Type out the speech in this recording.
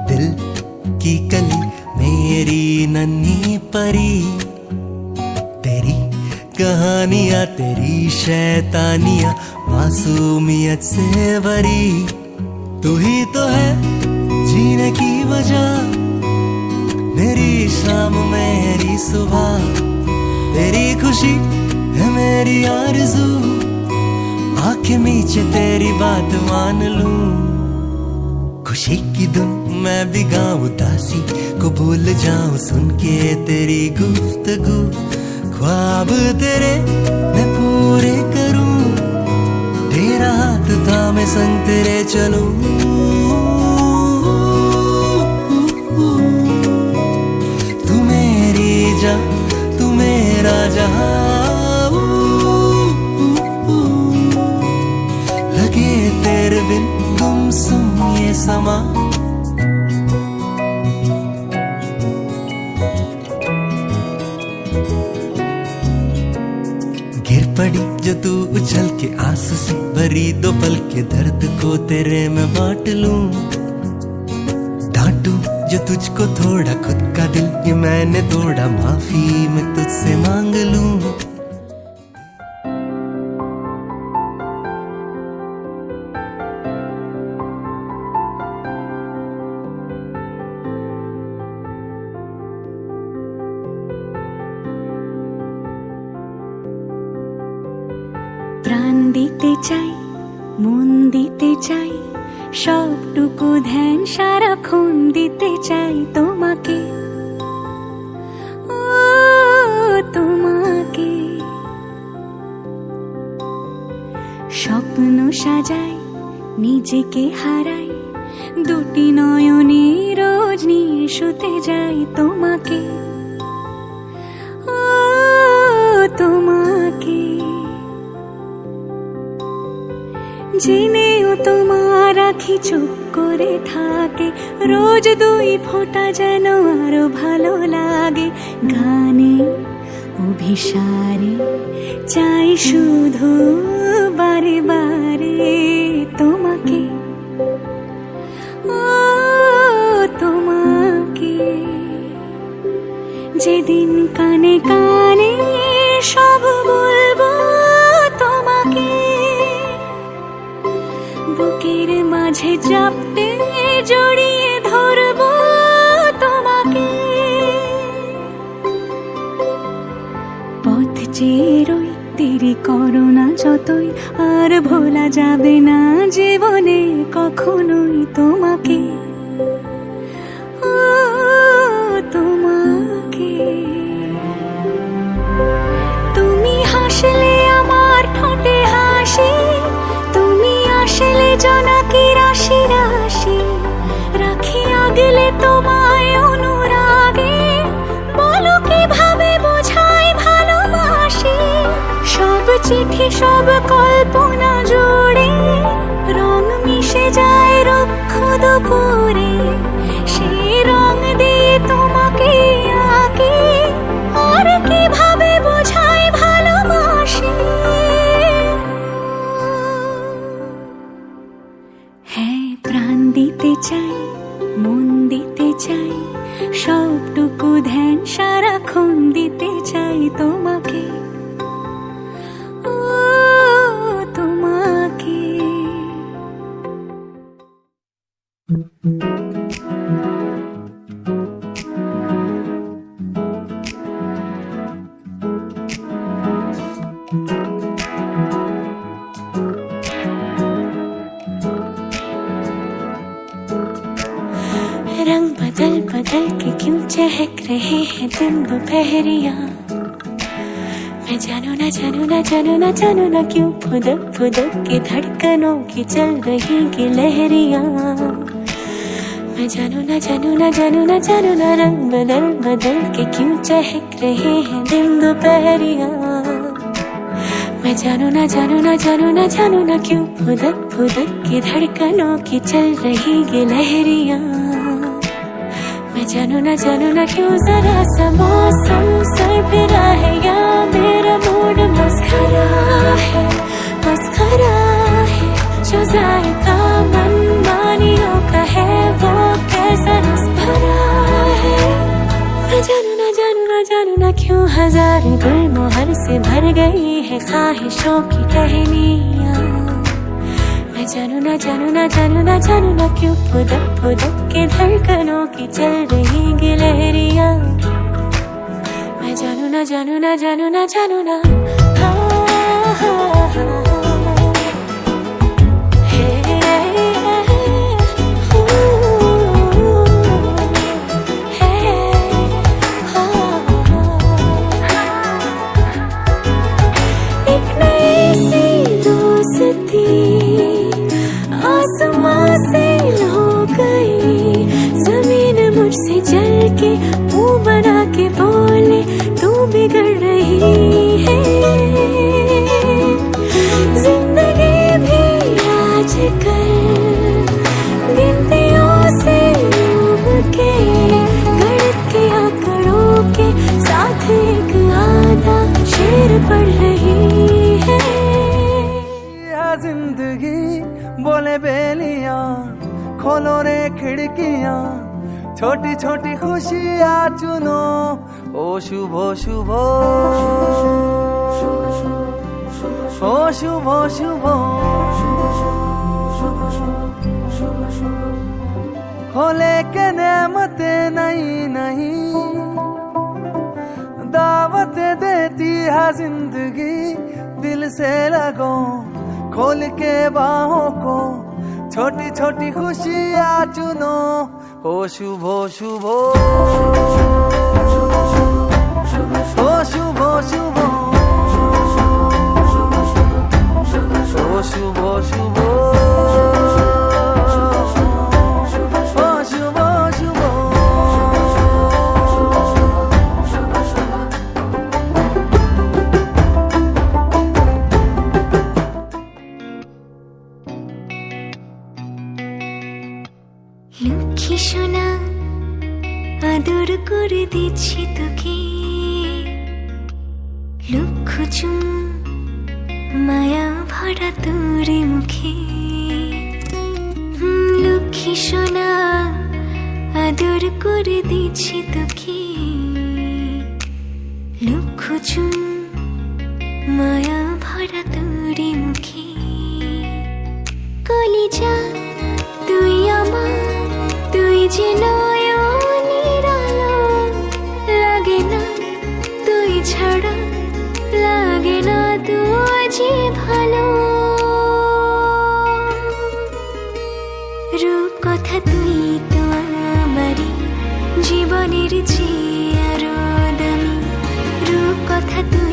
दिल की कली मेरी नन्ही परी, तेरी कहानियां तेरी शैतानियां मासूमियत से भरी। तू ही तो है जीने की वजह, मेरी शाम मेरी सुबह, तेरी खुशी है मेरी आरज़ू, आंखें मीचे तेरी बात मान लूं। खुशी की धुन मैं भी गाऊं, उदासी को भूल जाऊं सुन के तेरी गुफ्तगू। ख्वाब तेरे मैं पूरे करूं, तेरा हाथ थामे संग तेरे चलूं। तू मेरी जान तू मेरा जहां, लगे तेरे बिन गुमसुम ये समा। गिर पड़ी जो तू उछल के आंसू से भरी दो पल के दर्द को तेरे में बांट लूं। डांटू जो तुझको थोड़ा खुद का दिल ये मैंने तोड़ा, माफी मैं तुझसे मांग लूं। প্রাণ দিতে চাই, মন দিতে চাই, সবটুকু ধ্যান সারাক্ষণ দিতে চাই তোমাকে, ও তোমাকে। স্বপ্ন সাজাই, নিজেকে হারাই, দুটি নয়নে রোজ নিয়ে শুতে যাই তোমাকে, ও তোমাকে। জেনেও তোমার আখি চুপ করে থাকে, রোজ দুই ফোঁটা যেন আরো ভালো লাগে। গানে অভিসারে চাই শুধু বারে বারে তোমাকে, ও তোমাকে। যেদিন কানে কানে সব বলবো তোমাকে, বুকের মাঝে চাপতে জড়িয়ে ধরবো তোমাকে। পথ চেয়ে রই, দেরি করো না যতই, আর ভোলা যাবে না জীবনে কখনোই তোমাকে, ও তোমাকে। তুমি হাসলে আমার ঠোঁটে হাসি, তুমি আসলে জোনাকি রাশি রাশি, রাখি আগলে তোমায় অনুরাগে, বলো কিভাবে বোঝাই ভালোবাসি। সব চিঠি সব কল্পনা জুড়ে রং মিশে যায় রুক্ষ দুপুরে, সেই রং দিয়ে তোমাকে আঁকি, আর কিভাবে বোঝাই ভালোবাসি। হ্যাঁ, প্রাণ দিতে চাই, মন দিতে চাই, সবটুকু ধ্যান সারাক্ষণ দিতে চাই তোমাকে, ও তোমাকে। रंग बदल बदल के क्यों चहक रहे हैं दिन दोपहरिया, मैं जानू ना जानू ना जानू ना जानू ना क्यों फुदक फुदक के धड़कनों की चल रही गिलहरियां। मैं जानू ना जानू ना जानू ना जानू ना रंग बदल बदल के क्यों चहक रहे हैं दिन दोपहरिया, मैं जानू ना जानू ना जानू ना जानू ना क्यों फुदक फुदक के धड़कनों की चल रही गिलहरियां। मैं जानू ना क्यों जरा सा मौसम सरफिरा है, या मेरा मूड मस्खरा है, मस्खरा है। जो जायका मनमानियों का है वो कैसा सारे गुलमोहर से भर गई है ख्वाहिशों की टहनियाँ। मैं जानू ना जानू ना जानू ना जानू ना क्यों फुदक फुदक के धड़कनों की चल रही गिलहरियाँ। मैं जानू ना जानू ना जानू ना जानू ना आसमां से हो गई जमीन मुझसे जल के मुंह बना के बोले तू बिगड़ रही है। जिंदगी भी आजकल गिनतियों से डूब के गणित के आंकड़ों के साथ एक आधा शेर पढ़ रही है। जिंदगी बोले बेलियां खोलो रे खिड़कियां, छोटी छोटी खुशियां चुनो ओ शुभ शुभ ओ शुभ शुभ हो लेके नेमते नहीं नहीं दावत देती है जिंदगी। दिल से लगो खोल के बाहों को, छोटी छोटी खुशियां चुनो हो शुभ शुभ हो शुभ शुभ हो शुभ शुभ हो शुभ शुभ। লক্ষ্মী সোনা আদর করে দিচ্ছি তোকে, লক্ষ চুম মায়া ভরা তোর মুখে। লক্ষ্মী সোনা আদর করে দিচ্ছি তোকে, লক্ষ চুম মায়া ভরা তোর মুখে। কলিজা তুই আমার, তুই যে নয়নের আলো, লাগে না তুই ছাড়া, লাগে না তুই যে ভালো। রূপ কথা তুই তো আমারই জীবনের চেয়ে আরো দামি, রূপ কথা তুই